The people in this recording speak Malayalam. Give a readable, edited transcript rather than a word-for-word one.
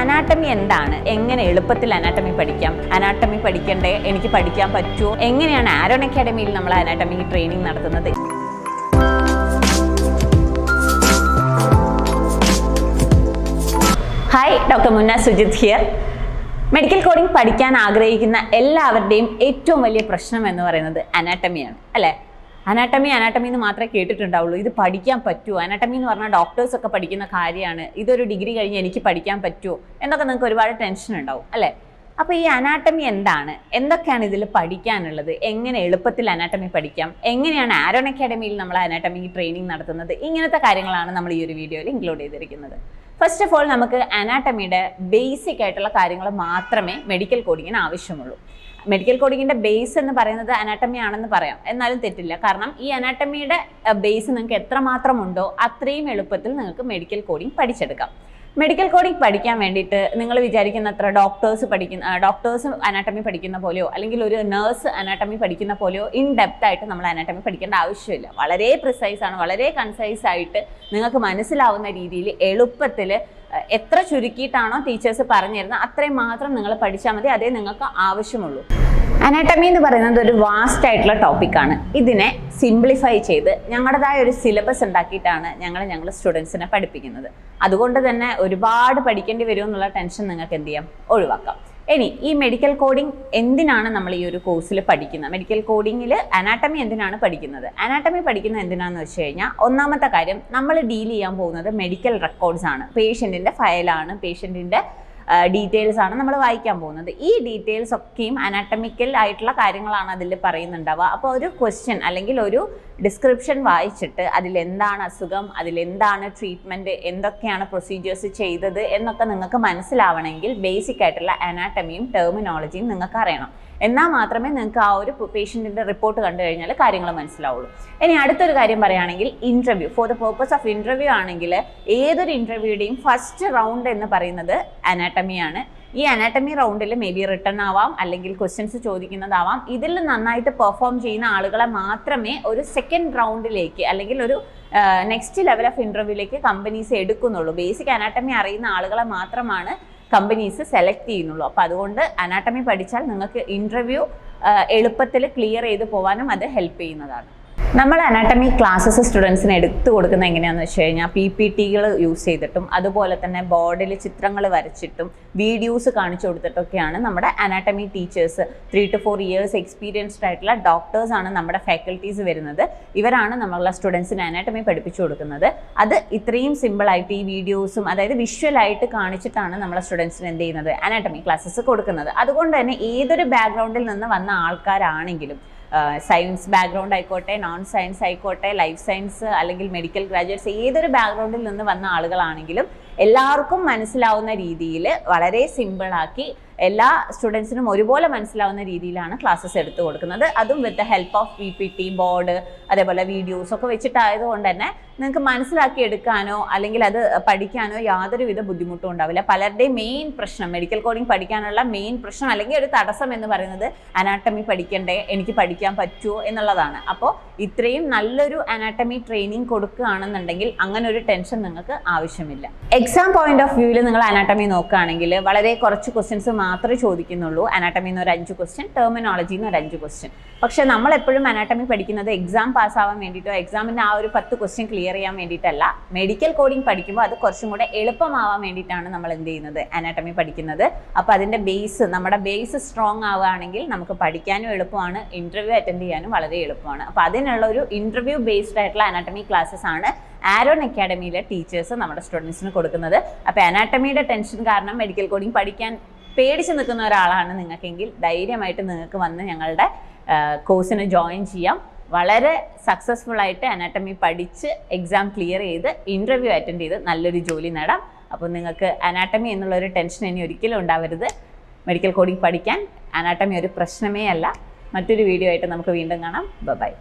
അനാട്ടമി എന്താണ്, എങ്ങനെ എളുപ്പത്തിൽ അനാട്ടമി പഠിക്കാം, അനാട്ടമി പഠിക്കണ്ടേ, എനിക്ക് പഠിക്കാൻ പറ്റുമോ, എങ്ങനെയാണ് ആരോൺ അക്കാഡമിയിൽ നമ്മൾ അനാട്ടമി ട്രെയിനിങ് നടത്തുന്നത്? ഹായ്, ഡോക്ടർ മുന്ന സുജിത് ഹിയർ. മെഡിക്കൽ കോഡിംഗ് പഠിക്കാൻ ആഗ്രഹിക്കുന്ന എല്ലാവരുടെയും ഏറ്റവും വലിയ പ്രശ്നം എന്ന് പറയുന്നത് അനാട്ടമിയാണ്, അല്ലേ? അനാട്ടമി എന്ന് മാത്രമേ കേട്ടിട്ടുണ്ടാവുള്ളൂ. ഇത് പഠിക്കാൻ പറ്റുമോ? അനാട്ടമി എന്ന് പറഞ്ഞാൽ ഡോക്ടേഴ്സ് ഒക്കെ പഠിക്കുന്ന കാര്യമാണ്. ഇതൊരു ഡിഗ്രി കഴിഞ്ഞ് എനിക്ക് പഠിക്കാൻ പറ്റുമോ എന്നൊക്കെ നിങ്ങൾക്ക് ഒരുപാട് ടെൻഷൻ ഉണ്ടാവും, അല്ലേ? അപ്പോൾ ഈ അനാട്ടമി എന്താണ്, എന്തൊക്കെയാണ് ഇതിൽ പഠിക്കാനുള്ളത്, എങ്ങനെ എളുപ്പത്തിൽ അനാട്ടമി പഠിക്കാം, എങ്ങനെയാണ് ആരോൺ അക്കാഡമിയിൽ നമ്മൾ അനാട്ടമി ട്രെയിനിങ് നടത്തുന്നത്, ഇങ്ങനത്തെ കാര്യങ്ങളാണ് നമ്മൾ ഈ ഒരു വീഡിയോയിൽ ഇൻക്ലൂഡ് ചെയ്തിരിക്കുന്നത്. ഫസ്റ്റ് ഓഫ് ഓൾ, നമുക്ക് അനാട്ടമിയുടെ ബേസിക് ആയിട്ടുള്ള കാര്യങ്ങൾ മാത്രമേ മെഡിക്കൽ കോഡിങ്ങിന് ആവശ്യമുള്ളൂ. മെഡിക്കൽ കോഡിങ്ങിന്റെ ബേസ് എന്ന് പറയുന്നത് അനാട്ടമി ആണെന്ന് പറയാം, എന്നാലും തെറ്റില്ല. കാരണം ഈ അനാട്ടമിയുടെ ബേസ് നിങ്ങൾക്ക് എത്രമാത്രം ഉണ്ടോ അത്രയും എളുപ്പത്തിൽ നിങ്ങൾക്ക് മെഡിക്കൽ കോഡിങ് പഠിച്ചെടുക്കാം. മെഡിക്കൽ കോഡിംഗ് പഠിക്കാൻ വേണ്ടിയിട്ട് നിങ്ങൾ വിചാരിക്കുന്ന അത്ര ഡോക്ടേഴ്സ് അനാട്ടമി പഠിക്കുന്ന പോലെയോ അല്ലെങ്കിൽ ഒരു നേഴ്സ് അനാട്ടമി പഠിക്കുന്ന പോലെയോ ഇൻ ഡെപ്ത് ആയിട്ട് നമ്മൾ അനാട്ടമി പഠിക്കേണ്ട ആവശ്യമില്ല. വളരെ പ്രിസൈസ് ആണ്, വളരെ കൺസൈസ് ആയിട്ട് നിങ്ങൾക്ക് മനസ്സിലാവുന്ന രീതിയിൽ എളുപ്പത്തിൽ എത്ര ചുരുക്കിയിട്ടാണോ ടീച്ചേഴ്സ് പറഞ്ഞു തരുന്നത് അത്രയും മാത്രം നിങ്ങൾ പഠിച്ചാൽ മതി. അതേ നിങ്ങൾക്ക് ആവശ്യമുള്ളൂ. അനാട്ടമി എന്ന് പറയുന്നത് ഒരു വാസ്റ്റ് ആയിട്ടുള്ള ടോപ്പിക്കാണ്. ഇതിനെ സിംപ്ലിഫൈ ചെയ്ത് ഞങ്ങളുടേതായ ഒരു സിലബസ് ഉണ്ടാക്കിയിട്ടാണ് ഞങ്ങൾ സ്റ്റുഡൻസിനെ പഠിപ്പിക്കുന്നത്. അതുകൊണ്ട് തന്നെ ഒരുപാട് പഠിക്കേണ്ടി വരും എന്നുള്ള ടെൻഷൻ നിങ്ങൾക്ക് എന്ത് ചെയ്യാം, ഒഴിവാക്കാം. ഇനി ഈ മെഡിക്കൽ കോഡിംഗ് എന്തിനാണ് നമ്മൾ ഈ ഒരു കോഴ്സിൽ പഠിക്കുന്നത്? മെഡിക്കൽ കോഡിങ്ങിൽ അനാട്ടമി എന്തിനാണ് പഠിക്കുന്നത്? അനാട്ടമി പഠിക്കുന്നത് എന്തിനാണെന്ന് വെച്ച് കഴിഞ്ഞാൽ, ഒന്നാമത്തെ കാര്യം, നമ്മൾ ഡീൽ ചെയ്യാൻ പോകുന്നത് മെഡിക്കൽ റെക്കോർഡ്സ് ആണ്. പേഷ്യൻറ്റിൻ്റെ ഫയലാണ്, പേഷ്യൻറ്റിൻ്റെ ഡീറ്റെയിൽസ് ആണ് നമ്മൾ വായിക്കാൻ പോകുന്നത്. ഈ ഡീറ്റെയിൽസ് ഒക്കെയും അനാട്ടമിക്കൽ ആയിട്ടുള്ള കാര്യങ്ങളാണ് അതിൽ പറയുന്നുണ്ടാവുക. അപ്പോൾ ഒരു ക്വസ്റ്റ്യൻ അല്ലെങ്കിൽ ഒരു ഡിസ്ക്രിപ്ഷൻ വായിച്ചിട്ട് അതിലെന്താണ് അസുഖം, അതിലെന്താണ് ട്രീറ്റ്മെൻറ്റ്, എന്തൊക്കെയാണ് പ്രൊസീജിയേഴ്സ് ചെയ്തത് എന്നൊക്കെ നിങ്ങൾക്ക് മനസ്സിലാവണമെങ്കിൽ ബേസിക് ആയിട്ടുള്ള അനാട്ടമിയും ടെർമിനോളജിയും നിങ്ങൾക്ക് അറിയണം. എന്നാൽ മാത്രമേ നിങ്ങൾക്ക് ആ ഒരു പേഷ്യൻറ്റിൻ്റെ റിപ്പോർട്ട് കണ്ടു കഴിഞ്ഞാൽ കാര്യങ്ങൾ മനസ്സിലാവുള്ളൂ. ഇനി അടുത്തൊരു കാര്യം പറയുകയാണെങ്കിൽ, interview, for the purpose of interview ആണെങ്കിൽ ഏതൊരു ഇൻ്റർവ്യൂടെയും ഫസ്റ്റ് റൗണ്ട് എന്ന് പറയുന്നത് അനാട്ടമിയാണ്. ഈ അനാട്ടമി റൗണ്ടിൽ മേ ബി റിട്ടൺ ആവാം, അല്ലെങ്കിൽ ക്വസ്റ്റ്യൻസ് ചോദിക്കുന്നതാവാം. ഇതിൽ നന്നായിട്ട് പെർഫോം ചെയ്യുന്ന ആളുകളെ മാത്രമേ ഒരു സെക്കൻഡ് റൗണ്ടിലേക്ക് അല്ലെങ്കിൽ ഒരു നെക്സ്റ്റ് ലെവൽ ഓഫ് ഇൻ്റർവ്യൂയിലേക്ക് കമ്പനീസ് എടുക്കുന്നുള്ളൂ. ബേസിക് അനാട്ടമി അറിയുന്ന ആളുകളെ മാത്രമാണ് കമ്പനീസ് സെലക്ട് ചെയ്യുന്നുള്ളൂ. അപ്പോൾ അതുകൊണ്ട് അനാട്ടമി പഠിച്ചാൽ നിങ്ങൾക്ക് ഇൻ്റർവ്യൂ എളുപ്പത്തിൽ ക്ലിയർ ചെയ്ത് പോകാനും അത് ഹെൽപ്പ് ചെയ്യുന്നതാണ്. നമ്മൾ അനാട്ടമി ക്ലാസ്സസ് സ്റ്റുഡൻസിന് എടുത്തു കൊടുക്കുന്നത് എങ്ങനെയാണെന്ന് വെച്ച് കഴിഞ്ഞാൽ, PPTകൾ യൂസ് ചെയ്തിട്ടും അതുപോലെ തന്നെ ബോർഡിൽ ചിത്രങ്ങൾ വരച്ചിട്ടും വീഡിയോസ് കാണിച്ചു കൊടുത്തിട്ടൊക്കെയാണ് നമ്മുടെ anatomy teachers. 3 to 4 years experienced ആയിട്ടുള്ള ഡോക്ടേഴ്സാണ് നമ്മുടെ ഫാക്കൽറ്റീസ് വരുന്നത്. ഇവരാണ് നമ്മളുടെ സ്റ്റുഡൻസിന് അനാട്ടമി പഠിപ്പിച്ചു കൊടുക്കുന്നത്. അത് ഇത്രയും സിമ്പിളായിട്ട് ഈ വീഡിയോസും, അതായത് വിഷ്വലായിട്ട് കാണിച്ചിട്ടാണ് നമ്മളെ സ്റ്റുഡൻസിന് എന്ത് ചെയ്യുന്നത്, അനാട്ടമി ക്ലാസ്സസ് കൊടുക്കുന്നത്. അതുകൊണ്ട് തന്നെ ഏതൊരു ബാക്ക്ഗ്രൗണ്ടിൽ നിന്ന് വന്ന ആൾക്കാരാണെങ്കിലും, സയൻസ് ബാക്ക്ഗ്രൗണ്ട് ആയിക്കോട്ടെ, നോൺ സയൻസ് ആയിക്കോട്ടെ, ലൈഫ് സയൻസ് അല്ലെങ്കിൽ മെഡിക്കൽ ഗ്രാജുവേറ്റ്സ്, ഏതൊരു ബാക്ക്ഗ്രൗണ്ടിൽ നിന്ന് വന്ന ആളുകളാണെങ്കിലും എല്ലാവർക്കും മനസ്സിലാവുന്ന രീതിയിൽ വളരെ സിമ്പിളാക്കി എല്ലാ സ്റ്റുഡൻസിനും ഒരുപോലെ മനസ്സിലാവുന്ന രീതിയിലാണ് ക്ലാസ്സസ് എടുത്തു കൊടുക്കുന്നത്. അതും with the help of PPT, board, അതേപോലെ വീഡിയോസ് ഒക്കെ വെച്ചിട്ടായതുകൊണ്ട് തന്നെ നിങ്ങൾക്ക് മനസ്സിലാക്കി എടുക്കാനോ അല്ലെങ്കിൽ അത് പഠിക്കാനോ യാതൊരുവിധ ബുദ്ധിമുട്ടും ഉണ്ടാവില്ല. പലരുടെയും മെയിൻ പ്രശ്നം, മെഡിക്കൽ കോഡിംഗ് പഠിക്കാനുള്ള മെയിൻ പ്രശ്നം അല്ലെങ്കിൽ ഒരു തടസ്സം എന്ന് പറയുന്നത് അനാട്ടമി പഠിക്കണ്ടേ, എനിക്ക് പഠിക്കാൻ പറ്റുമോ എന്നുള്ളതാണ്. അപ്പോൾ ഇത്രയും നല്ലൊരു അനാട്ടമി ട്രെയിനിങ് കൊടുക്കുകയാണെന്നുണ്ടെങ്കിൽ അങ്ങനെ ഒരു ടെൻഷൻ നിങ്ങൾക്ക് ആവശ്യമില്ല. എക്സാം പോയിന്റ് ഓഫ് വ്യൂവിൽ നിങ്ങൾ അനാട്ടമി നോക്കുകയാണെങ്കിൽ വളരെ കുറച്ച് ക്വസ്റ്റ്യൻസ് മാത്രമേ ചോദിക്കുന്നുള്ളൂ. അനാട്ടമിന്ന് ഒരു 5 ക്വസ്റ്റ്യൻ, ടെർമിനോളജിന്ന് ഒരു 5 ക്വസ്റ്റ്യൻ. പക്ഷേ നമ്മൾ എപ്പോഴും അനാട്ടമി പഠിക്കുന്നത് എക്സാം പാസ്സാവാൻ വേണ്ടിയിട്ടോ എക്സാമിൻ്റെ ആ ഒരു 10 ക്വസ്റ്റ്യൻ ക്ലിയർ ചെയ്യാൻ വേണ്ടിയിട്ടല്ല. മെഡിക്കൽ കോഡിംഗ് പഠിക്കുമ്പോൾ അത് കുറച്ചും കൂടെ എളുപ്പമാവാൻ വേണ്ടിയിട്ടാണ് നമ്മൾ എന്ത് ചെയ്യുന്നത്, അനാട്ടമി പഠിക്കുന്നത്. അപ്പോൾ അതിൻ്റെ നമ്മുടെ ബേസ് സ്ട്രോങ് ആവുകയാണെങ്കിൽ നമുക്ക് പഠിക്കാനും എളുപ്പമാണ്, ഇൻ്റർവ്യൂ അറ്റൻഡ് ചെയ്യാനും വളരെ എളുപ്പമാണ്. അപ്പോൾ അതിനുള്ള ഒരു ഇൻ്റർവ്യൂ ബേസ്ഡ് ആയിട്ടുള്ള അനാട്ടമി ക്ലാസ്സസ് ആണ് ആരോൺ അക്കാഡമിയിലെ ടീച്ചേഴ്സ് നമ്മുടെ സ്റ്റുഡൻസിന് കൊടുക്കുന്നത്. അപ്പോൾ അനാട്ടമിയുടെ ടെൻഷൻ കാരണം മെഡിക്കൽ കോഡിംഗ് പഠിക്കാൻ പേടിച്ച് നിൽക്കുന്ന ഒരാളാണ് നിങ്ങൾക്കെങ്കിൽ ധൈര്യമായിട്ട് നിങ്ങൾക്ക് വന്ന് ഞങ്ങളുടെ കോഴ്സിന് ജോയിൻ ചെയ്യാം. വളരെ സക്സസ്ഫുൾ ആയിട്ട് അനാട്ടമി പഠിച്ച് എക്സാം ക്ലിയർ ചെയ്ത് ഇൻ്റർവ്യൂ അറ്റൻഡ് ചെയ്ത് നല്ലൊരു ജോലി നേടാം. അപ്പോൾ നിങ്ങൾക്ക് അനാട്ടമി എന്നുള്ളൊരു ടെൻഷൻ ഇനി ഒരിക്കലും ഉണ്ടാവരുത്. മെഡിക്കൽ കോഡിംഗ് പഠിക്കാൻ അനാട്ടമി ഒരു പ്രശ്നമേ അല്ല. മറ്റൊരു വീഡിയോ ആയിട്ട് നമുക്ക് വീണ്ടും കാണാം. ബൈ.